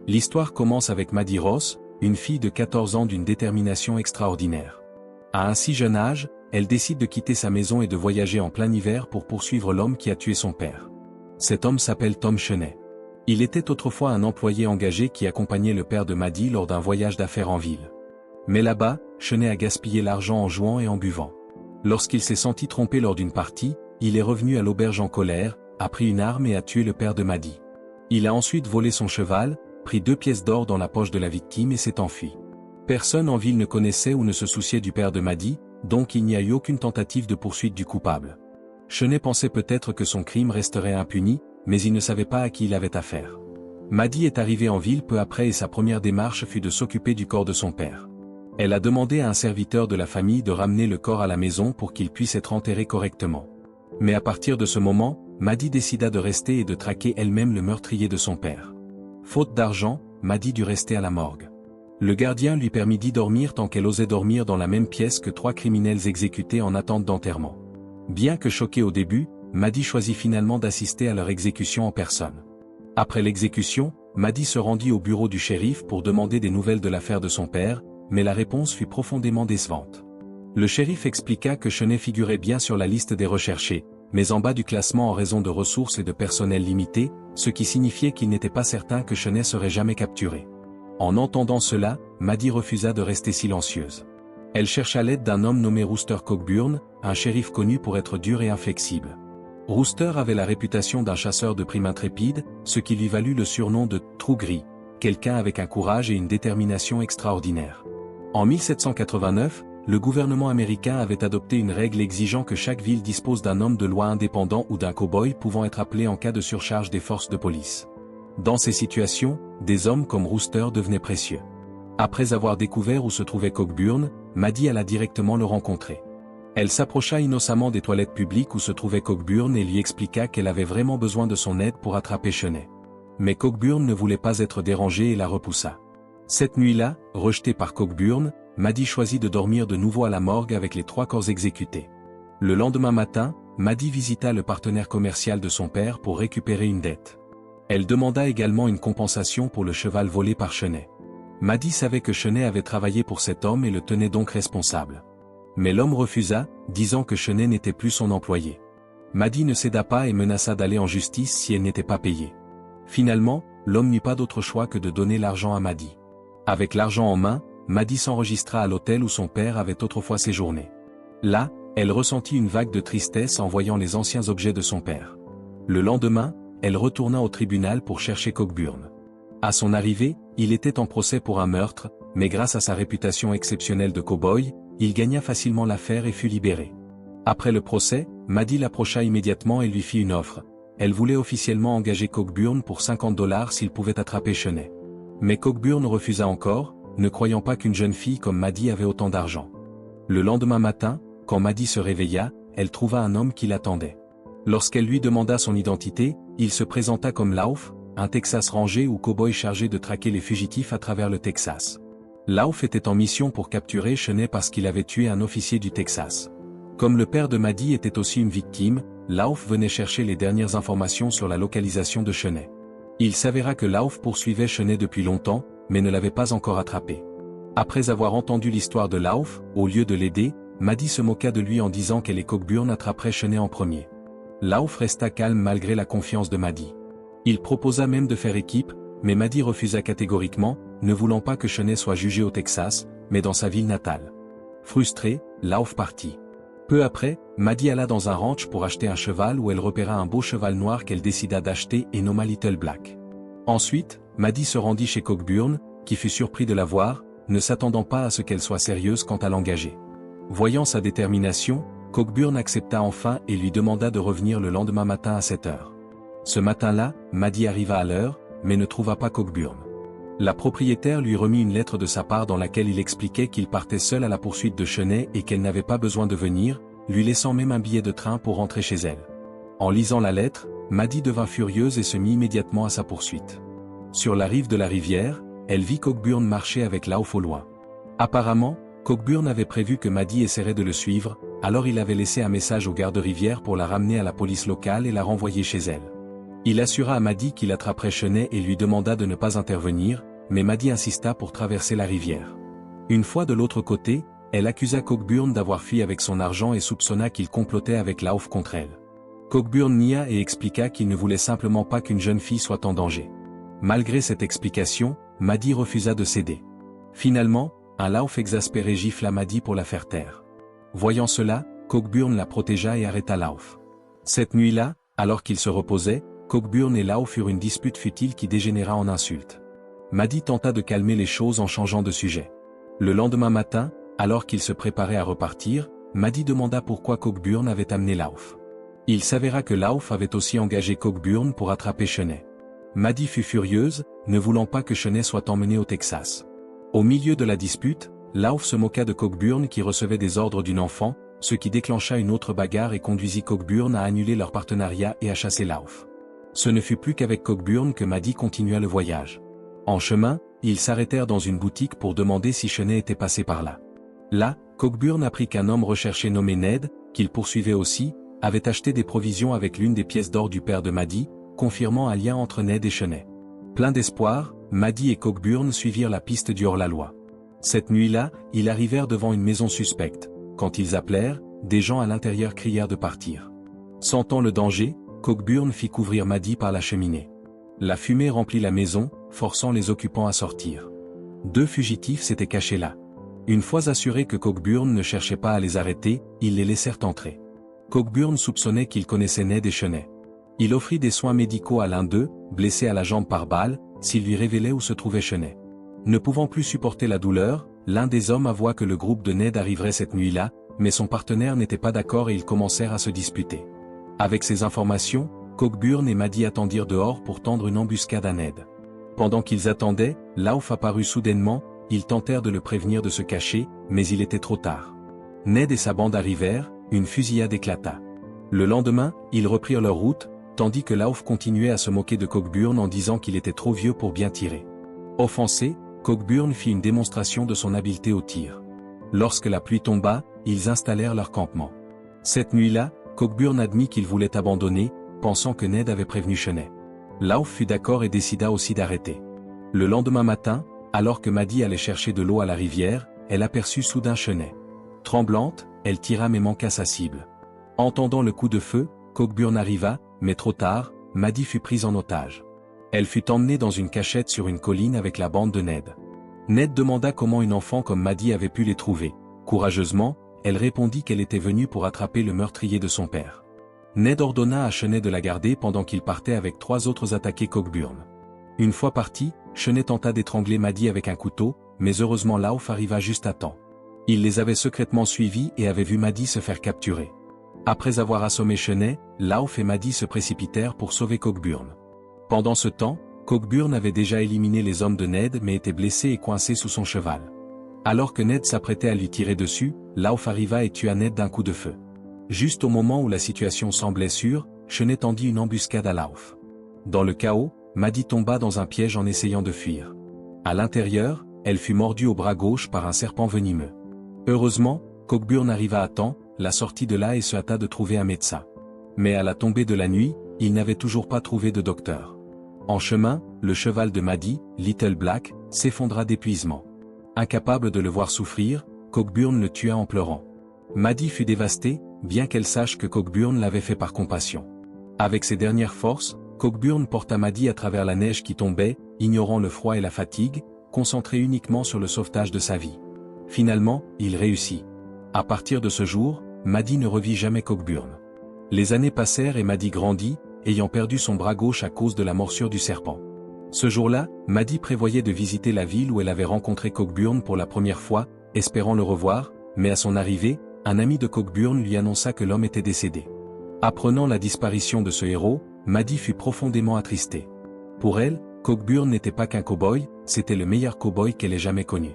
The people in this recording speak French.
L'histoire commence avec Maddie Ross, une fille de 14 ans d'une détermination extraordinaire. À un si jeune âge, elle décide de quitter sa maison et de voyager en plein hiver pour poursuivre l'homme qui a tué son père. Cet homme s'appelle Tom Cheney. Il était autrefois un employé engagé qui accompagnait le père de Maddie lors d'un voyage d'affaires en ville. Mais là-bas, Cheney a gaspillé l'argent en jouant et en buvant. Lorsqu'il s'est senti trompé lors d'une partie, il est revenu à l'auberge en colère, a pris une arme et a tué le père de Maddie. Il a ensuite volé son cheval, pris 2 pièces d'or dans la poche de la victime et s'est enfui. Personne en ville ne connaissait ou ne se souciait du père de Maddie, donc il n'y a eu aucune tentative de poursuite du coupable. Cheney pensait peut-être que son crime resterait impuni, mais il ne savait pas à qui il avait affaire. Maddie est arrivée en ville peu après et sa première démarche fut de s'occuper du corps de son père. Elle a demandé à un serviteur de la famille de ramener le corps à la maison pour qu'il puisse être enterré correctement. Mais à partir de ce moment, Maddie décida de rester et de traquer elle-même le meurtrier de son père. Faute d'argent, Maddie dut rester à la morgue. Le gardien lui permit d'y dormir tant qu'elle osait dormir dans la même pièce que 3 criminels exécutés en attente d'enterrement. Bien que choquée au début, Maddie choisit finalement d'assister à leur exécution en personne. Après l'exécution, Maddie se rendit au bureau du shérif pour demander des nouvelles de l'affaire de son père, mais la réponse fut profondément décevante. Le shérif expliqua que Cheney figurait bien sur la liste des recherchés, mais en bas du classement en raison de ressources et de personnel limité, ce qui signifiait qu'il n'était pas certain que Cheney serait jamais capturé. En entendant cela, Maddie refusa de rester silencieuse. Elle chercha l'aide d'un homme nommé Rooster Cockburn, un shérif connu pour être dur et inflexible. Rooster avait la réputation d'un chasseur de primes intrépide, ce qui lui valut le surnom de « Trou gris », quelqu'un avec un courage et une détermination extraordinaires. En 1789, le gouvernement américain avait adopté une règle exigeant que chaque ville dispose d'un homme de loi indépendant ou d'un cow-boy pouvant être appelé en cas de surcharge des forces de police. Dans ces situations, des hommes comme Rooster devenaient précieux. Après avoir découvert où se trouvait Cockburn, Maddie alla directement le rencontrer. Elle s'approcha innocemment des toilettes publiques où se trouvait Cockburn et lui expliqua qu'elle avait vraiment besoin de son aide pour attraper Cheney. Mais Cockburn ne voulait pas être dérangé et la repoussa. Cette nuit-là, rejetée par Cockburn, Maddie choisit de dormir de nouveau à la morgue avec les 3 corps exécutés. Le lendemain matin, Maddie visita le partenaire commercial de son père pour récupérer une dette. Elle demanda également une compensation pour le cheval volé par Cheney. Maddie savait que Cheney avait travaillé pour cet homme et le tenait donc responsable. Mais l'homme refusa, disant que Cheney n'était plus son employé. Maddie ne céda pas et menaça d'aller en justice si elle n'était pas payée. Finalement, l'homme n'eut pas d'autre choix que de donner l'argent à Maddie. Avec l'argent en main, Maddie s'enregistra à l'hôtel où son père avait autrefois séjourné. Là, elle ressentit une vague de tristesse en voyant les anciens objets de son père. Le lendemain, elle retourna au tribunal pour chercher Cockburn. À son arrivée, il était en procès pour un meurtre, mais grâce à sa réputation exceptionnelle de cow-boy, il gagna facilement l'affaire et fut libéré. Après le procès, Maddie l'approcha immédiatement et lui fit une offre. Elle voulait officiellement engager Cockburn pour $50 s'il pouvait attraper Cheney. Mais Cockburn refusa encore, ne croyant pas qu'une jeune fille comme Maddie avait autant d'argent. Le lendemain matin, quand Maddie se réveilla, elle trouva un homme qui l'attendait. Lorsqu'elle lui demanda son identité, il se présenta comme Lauf, un Texas Ranger ou cow-boy chargé de traquer les fugitifs à travers le Texas. Lauf était en mission pour capturer Cheney parce qu'il avait tué un officier du Texas. Comme le père de Maddie était aussi une victime, Lauf venait chercher les dernières informations sur la localisation de Cheney. Il s'avéra que Lauf poursuivait Cheney depuis longtemps, mais ne l'avait pas encore attrapé. Après avoir entendu l'histoire de Lauf, au lieu de l'aider, Maddie se moqua de lui en disant qu'elle et Cockburn attraperaient Cheney en premier. Lauf resta calme malgré la confiance de Maddie. Il proposa même de faire équipe, mais Maddie refusa catégoriquement, ne voulant pas que Cheney soit jugé au Texas, mais dans sa ville natale. Frustrée, Lauf partit. Peu après, Maddie alla dans un ranch pour acheter un cheval où elle repéra un beau cheval noir qu'elle décida d'acheter et nomma Little Black. Ensuite, Maddie se rendit chez Cockburn, qui fut surpris de la voir, ne s'attendant pas à ce qu'elle soit sérieuse quant à l'engager. Voyant sa détermination, Cockburn accepta enfin et lui demanda de revenir le lendemain matin à 7 heures. Ce matin-là, Maddie arriva à l'heure, mais ne trouva pas Cockburn. La propriétaire lui remit une lettre de sa part dans laquelle il expliquait qu'il partait seul à la poursuite de Cheney et qu'elle n'avait pas besoin de venir, lui laissant même un billet de train pour rentrer chez elle. En lisant la lettre, Maddie devint furieuse et se mit immédiatement à sa poursuite. Sur la rive de la rivière, elle vit Cockburn marcher avec Lauf au loin. Apparemment, Cockburn avait prévu que Maddie essaierait de le suivre, alors il avait laissé un message au garde-rivière pour la ramener à la police locale et la renvoyer chez elle. Il assura à Maddie qu'il attraperait Chenet et lui demanda de ne pas intervenir, mais Maddie insista pour traverser la rivière. Une fois de l'autre côté, elle accusa Cockburn d'avoir fui avec son argent et soupçonna qu'il complotait avec Lauf contre elle. Cockburn nia et expliqua qu'il ne voulait simplement pas qu'une jeune fille soit en danger. Malgré cette explication, Maddie refusa de céder. Finalement, un Lauf exaspéré gifla Maddie pour la faire taire. Voyant cela, Cockburn la protégea et arrêta Lauf. Cette nuit-là, alors qu'il se reposait, Cockburn et Lauf eurent une dispute futile qui dégénéra en insulte. Maddie tenta de calmer les choses en changeant de sujet. Le lendemain matin, alors qu'il se préparait à repartir, Maddie demanda pourquoi Cockburn avait amené Lauf. Il s'avéra que Lauf avait aussi engagé Cockburn pour attraper Chenet. Maddie fut furieuse, ne voulant pas que Chenet soit emmené au Texas. Au milieu de la dispute, Lauf se moqua de Cockburn qui recevait des ordres d'une enfant, ce qui déclencha une autre bagarre et conduisit Cockburn à annuler leur partenariat et à chasser Lauf. Ce ne fut plus qu'avec Cockburn que Maddie continua le voyage. En chemin, ils s'arrêtèrent dans une boutique pour demander si Chenet était passé par là. Là, Cockburn apprit qu'un homme recherché nommé Ned, qu'il poursuivait aussi, avait acheté des provisions avec l'une des pièces d'or du père de Maddie, confirmant un lien entre Ned et Chenet. Plein d'espoir, Maddie et Cockburn suivirent la piste du hors-la-loi. Cette nuit-là, ils arrivèrent devant une maison suspecte. Quand ils appelèrent, des gens à l'intérieur crièrent de partir. Sentant le danger, Cockburn fit couvrir Maddie par la cheminée. La fumée remplit la maison, forçant les occupants à sortir. 2 fugitifs s'étaient cachés là. Une fois assurés que Cockburn ne cherchait pas à les arrêter, ils les laissèrent entrer. Cockburn soupçonnait qu'ils connaissaient Ned et Chenet. Il offrit des soins médicaux à l'un d'eux, blessé à la jambe par balle, s'il lui révélait où se trouvait Chenet. Ne pouvant plus supporter la douleur, l'un des hommes avoua que le groupe de Ned arriverait cette nuit-là, mais son partenaire n'était pas d'accord et ils commencèrent à se disputer. Avec ces informations, Cockburn et Maddie attendirent dehors pour tendre une embuscade à Ned. Pendant qu'ils attendaient, Lauf apparut soudainement, ils tentèrent de le prévenir de se cacher, mais il était trop tard. Ned et sa bande arrivèrent, une fusillade éclata. Le lendemain, ils reprirent leur route, tandis que Lauf continuait à se moquer de Cockburn en disant qu'il était trop vieux pour bien tirer. Offensé, Cockburn fit une démonstration de son habileté au tir. Lorsque la pluie tomba, ils installèrent leur campement. Cette nuit-là, Cockburn admit qu'il voulait abandonner, pensant que Ned avait prévenu Chenet. Lauf fut d'accord et décida aussi d'arrêter. Le lendemain matin, alors que Maddie allait chercher de l'eau à la rivière, elle aperçut soudain Chenet. Tremblante, elle tira mais manqua sa cible. Entendant le coup de feu, Cockburn arriva, mais trop tard, Maddie fut prise en otage. Elle fut emmenée dans une cachette sur une colline avec la bande de Ned. Ned demanda comment une enfant comme Maddie avait pu les trouver. Courageusement, elle répondit qu'elle était venue pour attraper le meurtrier de son père. Ned ordonna à Chenet de la garder pendant qu'il partait avec 3 autres attaquer Cockburn. Une fois parti, Chenet tenta d'étrangler Maddie avec un couteau, mais heureusement Lauf arriva juste à temps. Il les avait secrètement suivis et avait vu Maddie se faire capturer. Après avoir assommé Chenet, Lauf et Maddie se précipitèrent pour sauver Cockburn. Pendant ce temps, Cockburn avait déjà éliminé les hommes de Ned mais était blessé et coincé sous son cheval. Alors que Ned s'apprêtait à lui tirer dessus, Lauf arriva et tua Ned d'un coup de feu. Juste au moment où la situation semblait sûre, Chenet tendit une embuscade à Lauf. Dans le chaos, Maddie tomba dans un piège en essayant de fuir. À l'intérieur, elle fut mordue au bras gauche par un serpent venimeux. Heureusement, Cockburn arriva à temps, la sortit de là et se hâta de trouver un médecin. Mais à la tombée de la nuit, il n'avait toujours pas trouvé de docteur. En chemin, le cheval de Maddie, Little Black, s'effondra d'épuisement. Incapable de le voir souffrir, Cockburn le tua en pleurant. Maddie fut dévastée, bien qu'elle sache que Cockburn l'avait fait par compassion. Avec ses dernières forces, Cockburn porta Maddie à travers la neige qui tombait, ignorant le froid et la fatigue, concentré uniquement sur le sauvetage de sa vie. Finalement, il réussit. À partir de ce jour, Maddie ne revit jamais Cockburn. Les années passèrent et Maddie grandit, ayant perdu son bras gauche à cause de la morsure du serpent. Ce jour-là, Maddie prévoyait de visiter la ville où elle avait rencontré Cockburn pour la première fois, espérant le revoir, mais à son arrivée, un ami de Cockburn lui annonça que l'homme était décédé. Apprenant la disparition de ce héros, Maddie fut profondément attristée. Pour elle, Cockburn n'était pas qu'un cow-boy, c'était le meilleur cow-boy qu'elle ait jamais connu.